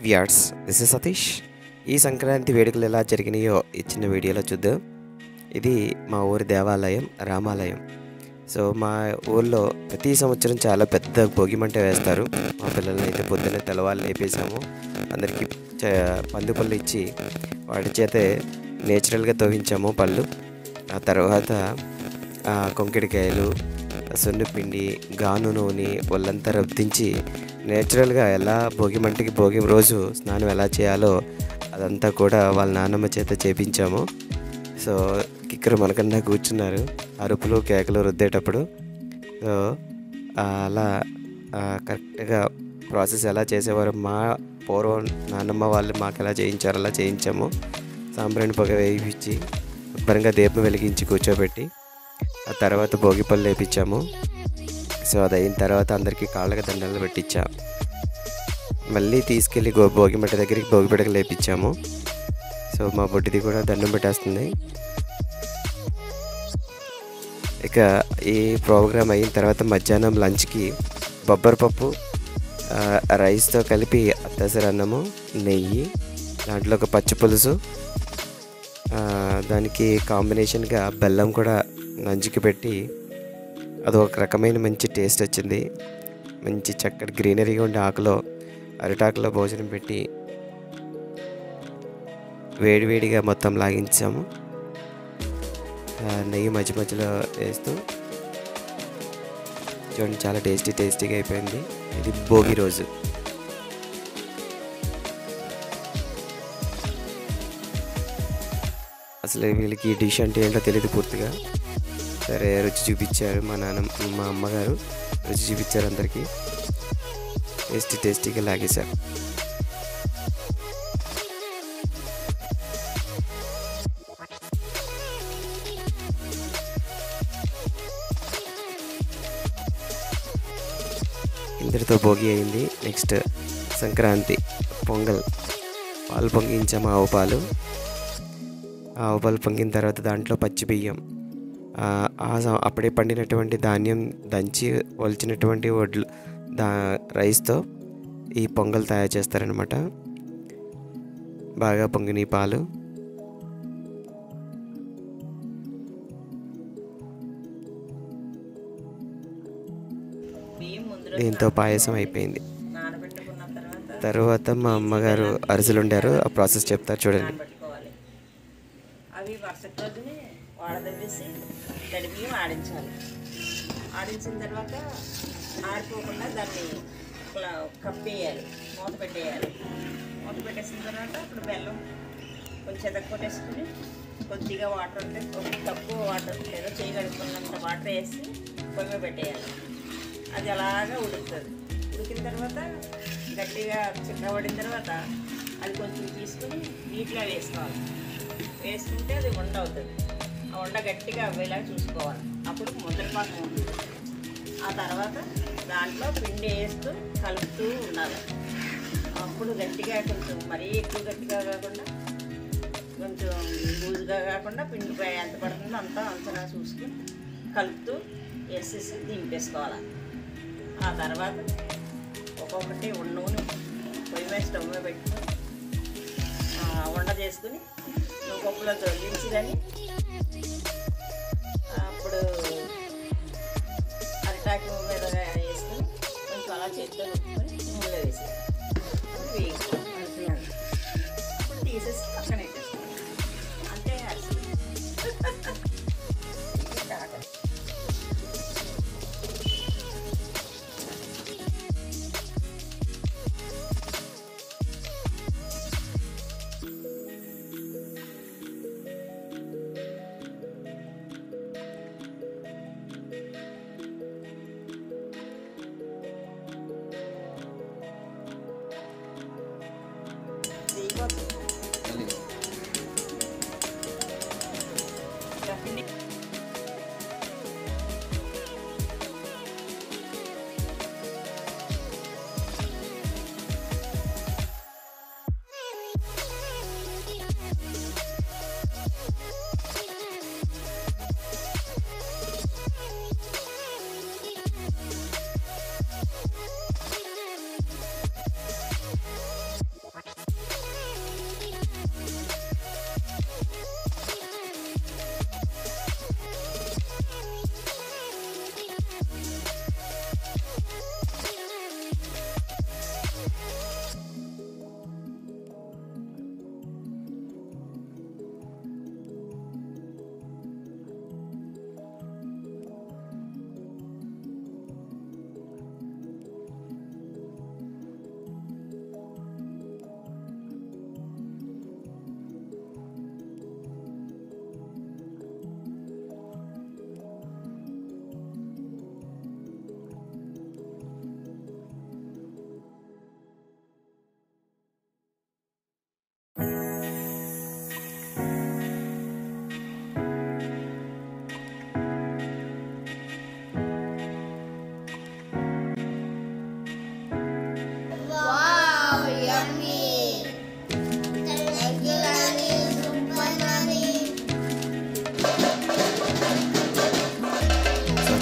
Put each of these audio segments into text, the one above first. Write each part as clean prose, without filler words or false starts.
Watts this is Satish. ఈ సంక్రాంతి వేడుకలు ఎలా జరిగినాయో ఈ చిన్న వీడియోలో చూద్దాం. ఇది మా ఊరి దేవాలయం, రామాలయం. సో మా ఊర్లో ప్రతి సంవత్సరం చాలా పెద్ద భోగి మంట వేస్తారు. మా పిల్లల్ని అయితే పొద్దున్నే తెల్లవాళ్ళు లేపేసాము. అందరికీ పంది పళ్ళు ఇచ్చి వాటి చేతే నేచురల్గా తవ్వించాము పళ్ళు. ఆ తర్వాత కొంకిడికాయలు, సున్నిపిండి, గాను నూనె ఒళ్ళంతా రబ్దించి నేచురల్గా ఎలా భోగి మంటకి భోగి రోజు స్నానం ఎలా చేయాలో అదంతా కూడా వాళ్ళ నాన్నమ్మ చేత చేపించాము. సో కిక్కరు మనకన్నా కూర్చున్నారు అరుపులు కేకలు రుద్దేటప్పుడు. సో అలా కరెక్ట్గా ప్రాసెస్ ఎలా చేసేవారు మా పూర్వం నాన్నమ్మ వాళ్ళు మాకు ఎలా చేయించారు అలా చేయించాము. సాంబ్రాణి పొగ వేయించి శుభ్రంగా దీపం వెలిగించి కూర్చోబెట్టి ఆ తర్వాత భోగిపళ్ళు వేయించాము. సో అది అయిన తర్వాత అందరికీ కాళ్ళకి దండలు పెట్టించాం. మళ్ళీ తీసుకెళ్ళి భోగి మంట దగ్గరికి భోగి పిడకలు వేయించాము. సో మా బొడ్డిది కూడా దండం పెట్టేస్తుంది. ఇక ఈ ప్రోగ్రామ్ అయిన తర్వాత మధ్యాహ్నం లంచ్కి బొబ్బరి పప్పు రైస్తో కలిపి అత్తసరి అన్నము, నెయ్యి, దాంట్లో ఒక పచ్చి పులుసు, దానికి కాంబినేషన్గా బెల్లం కూడా నంచుకి పెట్టి అది ఒక రకమైన మంచి టేస్ట్ వచ్చింది. మంచి చక్కటి గ్రీనరీగా ఉండే ఆకులో అరిటాకులో భోజనం పెట్టి వేడివేడిగా మొత్తం లాగించాము. నెయ్యి మధ్య మధ్యలో వేస్తూ చూడండి, చాలా టేస్టీగా అయిపోయింది. ఇది భోగి రోజు. అసలు వీళ్ళకి ఈ డిష్ అంటే ఏంటో తెలియదు పూర్తిగా. సరే రుచి చూపించారు మా అమ్మగారు రుచి చూపించారు అందరికీ. టేస్టీగా లాగేశారు. ఇందరితో భోగి అయింది. నెక్స్ట్ సంక్రాంతి పొంగల్. పాలు పొంగించాము, ఆవు పాలు పొంగిన తర్వాత దాంట్లో పచ్చి బియ్యం, అప్పుడే పండినటువంటి ధాన్యం దంచి ఒలిచినటువంటి వడ్లు రైస్తో ఈ పొంగల్ తయారు చేస్తారనమాట. బాగా పొంగిన పాలు దీంతో పాయసం అయిపోయింది. తర్వాత మా అమ్మగారు అరిసెలు వండారు. ఆ ప్రాసెస్ చెప్తారు చూడండి. అవి వరుసటి రోజుని వాడదవ్వేసి తడి బియ్యం ఆడించాలి. ఆడించిన తర్వాత ఆడిపోకుండా దాన్ని కప్పేయాలి, మూత పెట్టేయాలి. మూత పెట్టేసిన తర్వాత ఇప్పుడు బెల్లం కొంచెం ఎదగొట్టేసుకుని కొద్దిగా వాటర్ ఉంటే తక్కువ వాటర్ లేదా చేయగలుగుతున్నంత వాటర్ వేసి పొయ్యి పెట్టేయాలి. అది అలాగా ఉడుకుతుంది. ఉడికిన తర్వాత గట్టిగా చిక్కబడిన తర్వాత అది కొంచెం తీసుకుని నీటిలో వేసుకోవాలి. వేసుకుంటే అది ఉండ అవుతుంది. ఆ ఉండ గట్టిగా అవ్వేలాగా చూసుకోవాలి. అప్పుడు ముద్రపాకం ఉంటుంది. ఆ తర్వాత దాంట్లో పిండి వేస్తూ కలుపుతూ ఉండాలి. అప్పుడు గట్టిగా కొంచెం మరీ ఎక్కువ గట్టిగా కాకుండా కొంచెం లూజుగా కాకుండా పిండి ఎంత పడుతుందో అంతలా చూసుకుని కలుపుతూ వేసేసి దింపేసుకోవాలి. ఆ తర్వాత ఒక్కొక్కటి నూనె పొయ్యి మీద స్టవ్ మీద పెట్టుకొని వండ చేసుకుని నువ్వు పప్పులో తొలగించి కానీ అప్పుడు అరిటాకు మీద వేసుకొని కొంచెం అలా చేతితో నొక్కుని నూనెలో వేసి వేసుకోవాలి. అప్పుడు తీసేసి పక్కన పెట్టేసుకోవాలి. అంతే అరిసి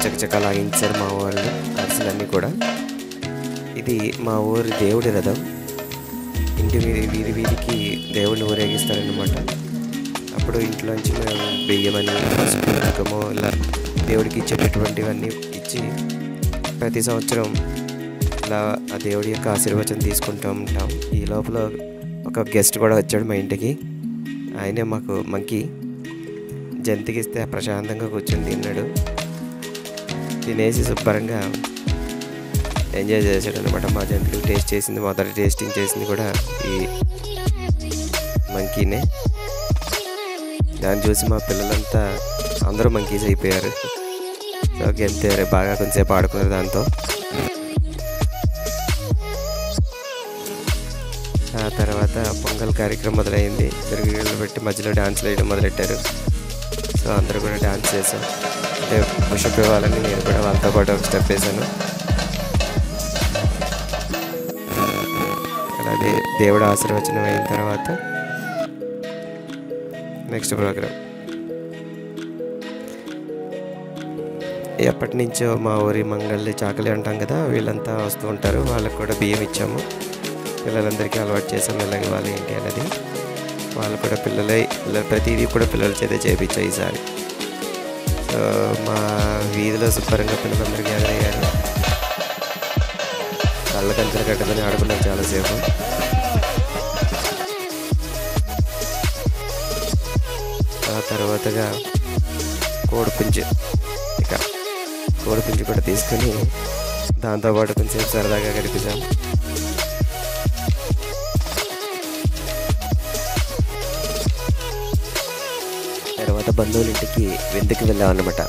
చకచకా లాగించారు మా వాళ్ళు అరిసెలన్నీ కూడా. ఇది మా ఊరి దేవుడి రథం. ఇంటి వీధికి దేవుడిని ఊరేగిస్తారనమాట. అప్పుడు ఇంట్లోంచి మేము బియ్యమని, పసుపు, కుంకుమ ఇలా దేవుడికి ఇచ్చేటటువంటివన్నీ ఇచ్చి ప్రతి సంవత్సరం ఇలా ఆ దేవుడి యొక్క ఆశీర్వచనం తీసుకుంటూ ఉంటాం. ఈ లోపల ఒక గెస్ట్ కూడా వచ్చాడు మా ఇంటికి. ఆయనే మాకు మంకీ. జంతికిస్తే ప్రశాంతంగా కూర్చొని తిన్నాడు. తినేసి శుభ్రంగా ఎంజాయ్ చేశాడు అనమాట. మా జంతికలు టేస్ట్ చేసింది, మొదటి టేస్టింగ్ చేసింది కూడా ఈ మంకీనే. దాన్ని చూసి మా పిల్లలంతా అందరూ మంకీస్ అయిపోయారు. సో గెంతారు, బాగా కొంచెంసేపు ఆడుకున్నారు దాంతో. ఆ తర్వాత పొంగల్ కార్యక్రమం మొదలైంది. తిరుగుళ్ళు పెట్టి మధ్యలో డాన్స్లు వేయడం మొదలెట్టారు. సో అందరూ కూడా డాన్స్ చేశాం. అంటే పుషప్ ఇవ్వాలని నేను కూడా వాళ్ళతో పాటు ఒక స్టెప్ వేసాను. అలాగే దేవుడు ఆశీర్వచనం అయిన తర్వాత నెక్స్ట్ ప్రోగ్రామ్. ఎప్పటి నుంచో మా ఊరి మంగళి చాకలి అంటాం కదా, వీళ్ళంతా వస్తూ ఉంటారు. వాళ్ళకు కూడా బియ్యం ఇచ్చాము. పిల్లలందరికీ అలవాటు చేసాం ఎలాగ ఇవ్వాలి ఏంటి అనేది. వాళ్ళు కూడా ప్రతిదీ కూడా పిల్లల చేత చేయించాయి ఈసారి. సో మా వీధిలో శుభ్రంగా పిల్లలందరూ గ్యాదర్ అయ్యారు. కళ్ళకంచెలు కట్టుకొని ఆడుకున్నారు చాలాసేపు. ఆ తర్వాతగా కోడిపుంజు కూడా తీసుకొని దాంతోపాటు కొంచెం సరదాగా గడిపించాం. తర్వాత బంధువుల ఇంటికి విందుకి వెళ్ళాం అన్నమాట.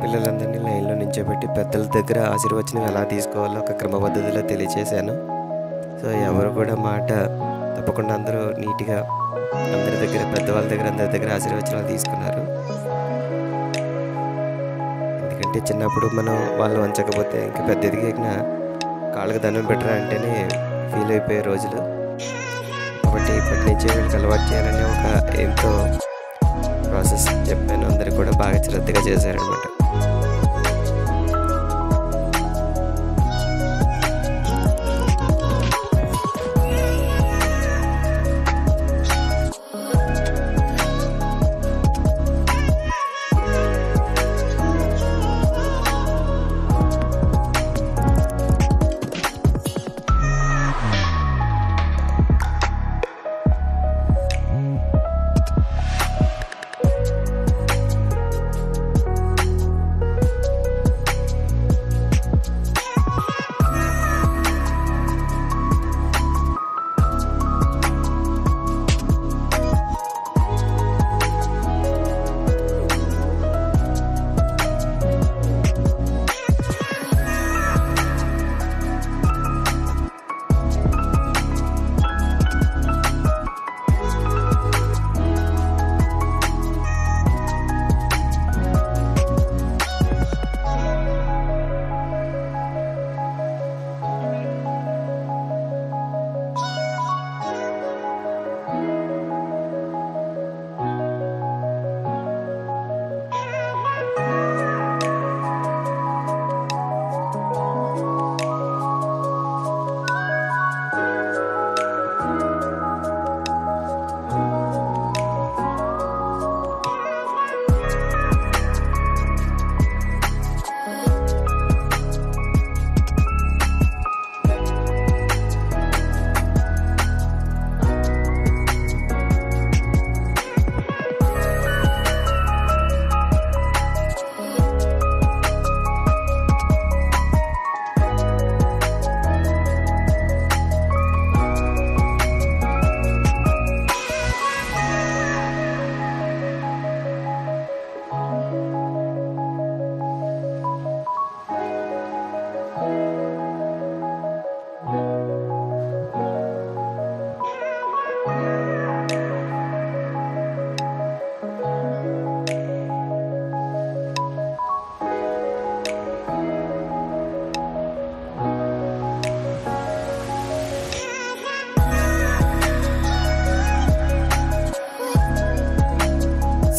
పిల్లలందరినీ లైన్లో నించోబెట్టి పెద్దల దగ్గర ఆశీర్వచనం ఎలా తీసుకోవాలో ఒక క్రమ పద్ధతిలో తెలియచేశాను. సో ఎవరు కూడా మాట తప్పకుండా అందరూ నీట్గా అందరి దగ్గర పెద్దవాళ్ళ దగ్గర అందరి దగ్గర ఆశీర్వచనాలు తీసుకున్నారు. ఎందుకంటే చిన్నప్పుడు మనం వాళ్ళు వంచకపోతే ఇంకా పెద్ద ఎదిగిన కాళ్ళకి దండం పెట్టరా అంటేనే ఫీల్ అయిపోయే రోజులు. కాబట్టి ఇప్పటి నుంచి వీళ్ళకి అలవాటు చేయాలని ఒక ఎంతో ప్రాసెస్ చెప్పాను. అందరు కూడా బాగా శ్రద్ధగా చేశారనమాట.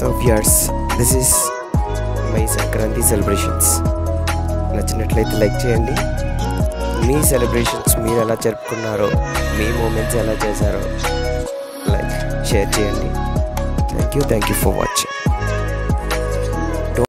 So viewers, this is my Sankranti celebrations. నచ్చినట్లయితే లైక్ చేయండి. మీ సెలబ్రేషన్స్ మీరు ఎలా జరుపుకున్నారో, మీ మూమెంట్స్ ఎలా చేశారో లైక్ షేర్ చేయండి. Thank you for watching.